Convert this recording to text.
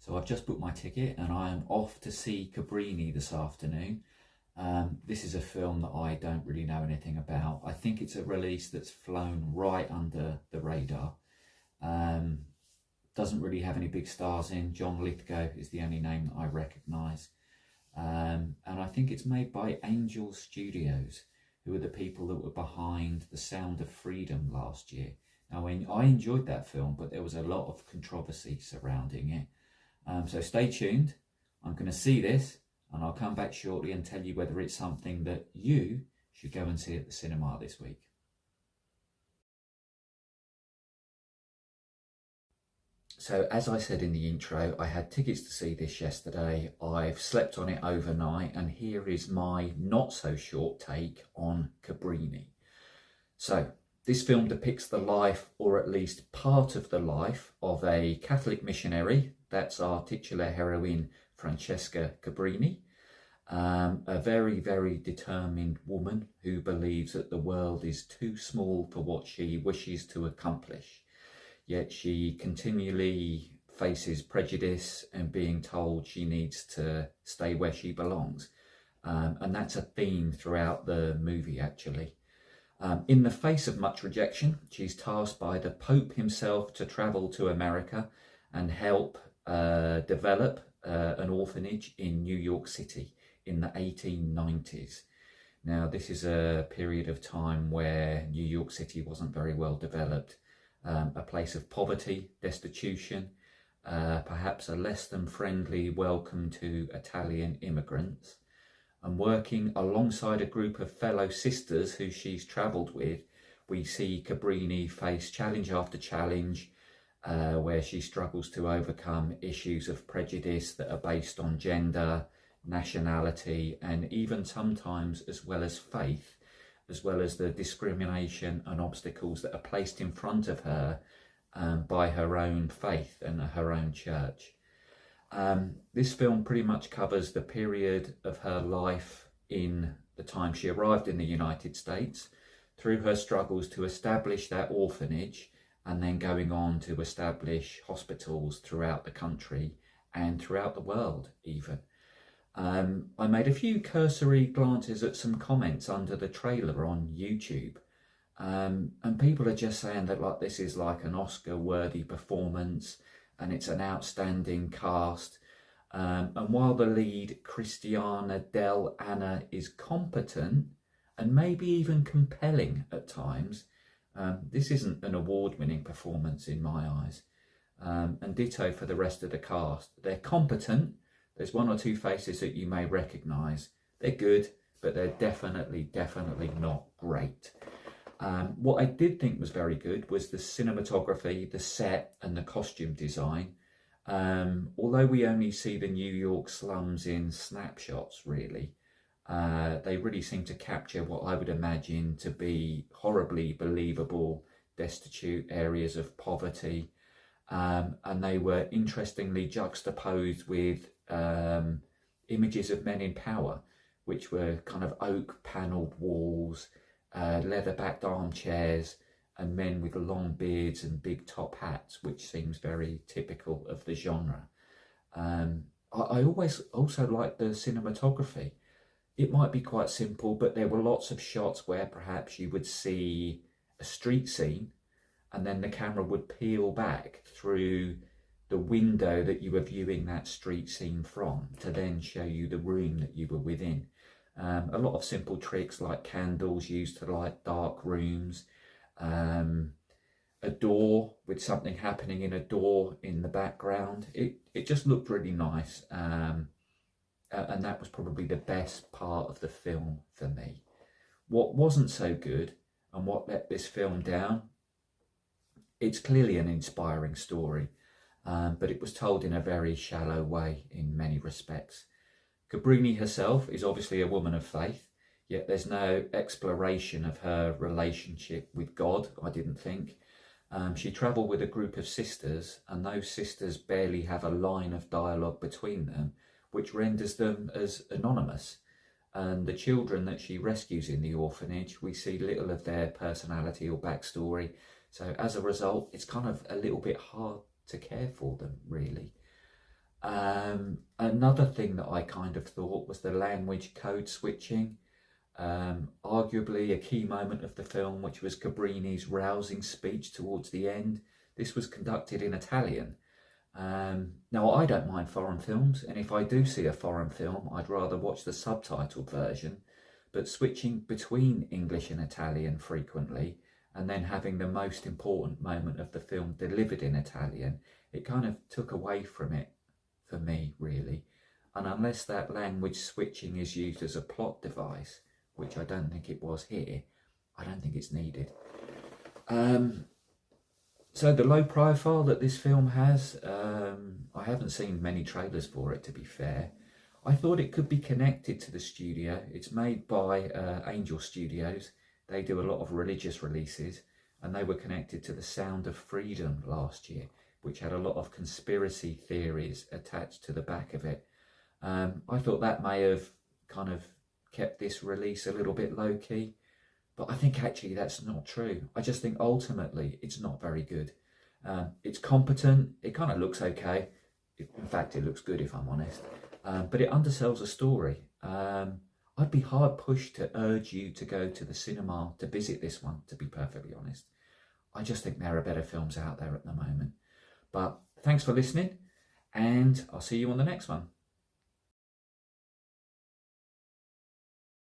So I've just booked my ticket and I am off to see Cabrini this afternoon. This is a film that I don't really know anything about. I think it's a release that's flown right under the radar. Doesn't really have any big stars in. John Lithgow is the only name that I recognise. And I think it's made by Angel Studios, who are the people that were behind The Sound of Freedom last year. Now, I enjoyed that film, but there was a lot of controversy surrounding it. So stay tuned. I'm going to see this and I'll come back shortly and tell you whether it's something that you should go and see at the cinema this week. So as I said in the intro, I had tickets to see this yesterday. I've slept on it overnight and here is my not so short take on Cabrini. So this film depicts the life, or at least part of the life, of a Catholic missionary. That's our titular heroine, Francesca Cabrini. A very, very determined woman who believes that the world is too small for what she wishes to accomplish. Yet she continually faces prejudice and being told she needs to stay where she belongs. And that's a theme throughout the movie, actually. In the face of much rejection, she's tasked by the Pope himself to travel to America and help develop an orphanage in New York City in the 1890s. Now, this is a period of time where New York City wasn't very well developed. A place of poverty, destitution, perhaps a less than friendly welcome to Italian immigrants. And working alongside a group of fellow sisters who she's travelled with, we see Cabrini face challenge after challenge, where she struggles to overcome issues of prejudice that are based on gender, nationality, and even sometimes as well as faith, as well as the discrimination and obstacles that are placed in front of her by her own faith and her own church. This film pretty much covers the period of her life in the time she arrived in the United States, through her struggles to establish that orphanage, and then going on to establish hospitals throughout the country and throughout the world even. I made a few cursory glances at some comments under the trailer on YouTube, and people are just saying that this is like an Oscar-worthy performance and it's an outstanding cast. And while the lead, Christiana Del Anna, is competent and maybe even compelling at times, this isn't an award-winning performance in my eyes. And ditto for the rest of the cast. They're competent. There's one or two faces that you may recognise. They're good, but they're definitely not great. What I did think was very good was the cinematography, the set and the costume design. Although we only see the New York slums in snapshots, really, they really seem to capture what I would imagine to be horribly believable, destitute areas of poverty. And they were interestingly juxtaposed with images of men in power, which were kind of oak panelled walls, leather-backed armchairs, and men with long beards and big top hats, which seems very typical of the genre. I always also liked the cinematography. It might be quite simple, but there were lots of shots where perhaps you would see a street scene and then the camera would peel back through the window that you were viewing that street scene from to then show you the room that you were within. A lot of simple tricks like candles used to light dark rooms, a door with something happening in a door in the background. It just looked really nice, and that was probably the best part of the film for me. What wasn't so good and what let this film down, it's clearly an inspiring story, but it was told in a very shallow way in many respects. Cabrini herself is obviously a woman of faith, yet there's no exploration of her relationship with God, I didn't think. She travelled with a group of sisters, and those sisters barely have a line of dialogue between them, which renders them as anonymous. And the children that she rescues in the orphanage, we see little of their personality or backstory. So as a result, it's kind of a little bit hard to care for them, really. Another thing that I kind of thought was the language code switching. Arguably a key moment of the film, which was Cabrini's rousing speech towards the end. This was conducted in Italian. Now, I don't mind foreign films, and if I do see a foreign film, I'd rather watch the subtitled version, but switching between English and Italian frequently, and then having the most important moment of the film delivered in Italian, it kind of took away from it for me, really. And unless that language switching is used as a plot device, which I don't think it was here, I don't think it's needed. So the low profile that this film has, I haven't seen many trailers for it, to be fair. I thought it could be connected to the studio. It's made by Angel Studios. They do a lot of religious releases, and they were connected to The Sound of Freedom last year, which had a lot of conspiracy theories attached to the back of it. I thought that may have kind of kept this release a little bit low-key, but I think actually that's not true. I just think ultimately it's not very good. It's competent, it kind of looks okay. In fact, it looks good if I'm honest, but it undersells a story. I'd be hard pushed to urge you to go to the cinema to visit this one, to be perfectly honest. I just think there are better films out there at the moment. But thanks for listening, and I'll see you on the next one.